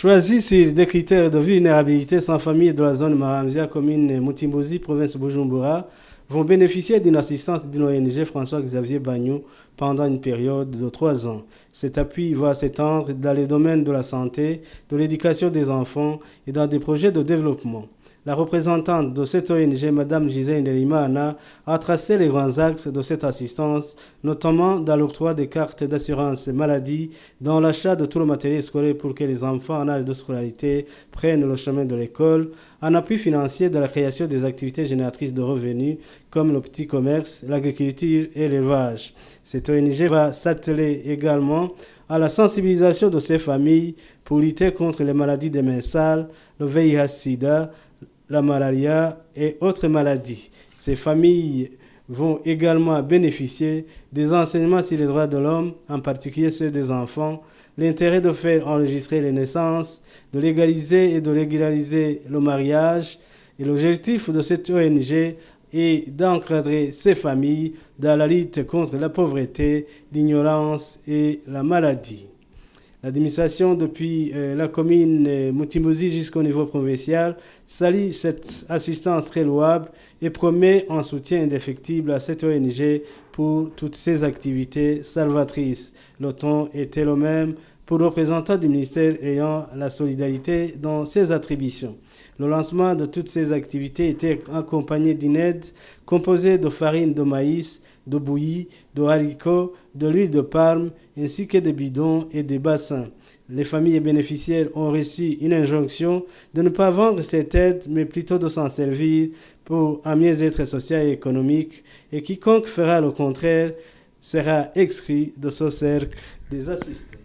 Choisis sur des critères de vulnérabilité, sans famille de la zone Maramzia, commune Mutimbozi, province Bujumbura, vont bénéficier d'une assistance d'une ONG François-Xavier Bagnou pendant une période de 3 ans. Cet appui va s'étendre dans les domaines de la santé, de l'éducation des enfants et dans des projets de développement. La représentante de cette ONG, Mme Gisèle Ndelimana, a tracé les grands axes de cette assistance, notamment dans l'octroi des cartes d'assurance maladie, dans l'achat de tout le matériel scolaire pour que les enfants en âge de scolarité prennent le chemin de l'école, en appui financier de la création des activités génératrices de revenus comme le petit commerce, l'agriculture et l'élevage. Cette ONG va s'atteler également à la sensibilisation de ces familles pour lutter contre les maladies des mains sales, le VIH-Sida, la malaria et autres maladies. Ces familles vont également bénéficier des enseignements sur les droits de l'homme, en particulier ceux des enfants, l'intérêt de faire enregistrer les naissances, de légaliser et de régulariser le mariage. Et l'objectif de cette ONG est d'encadrer ces familles dans la lutte contre la pauvreté, l'ignorance et la maladie. L'administration, depuis la commune Mutimbozi jusqu'au niveau provincial, salue cette assistance très louable et promet un soutien indéfectible à cette ONG pour toutes ses activités salvatrices. Le ton était le même pour le représentant du ministère ayant la solidarité dans ses attributions. Le lancement de toutes ces activités était accompagné d'une aide composée de farine de maïs, de bouillie, de haricots, de l'huile de palme, ainsi que des bidons et des bassins. Les familles bénéficiaires ont reçu une injonction de ne pas vendre cette aide, mais plutôt de s'en servir pour un mieux-être social et économique, et quiconque fera le contraire sera exclu de ce cercle des assistés.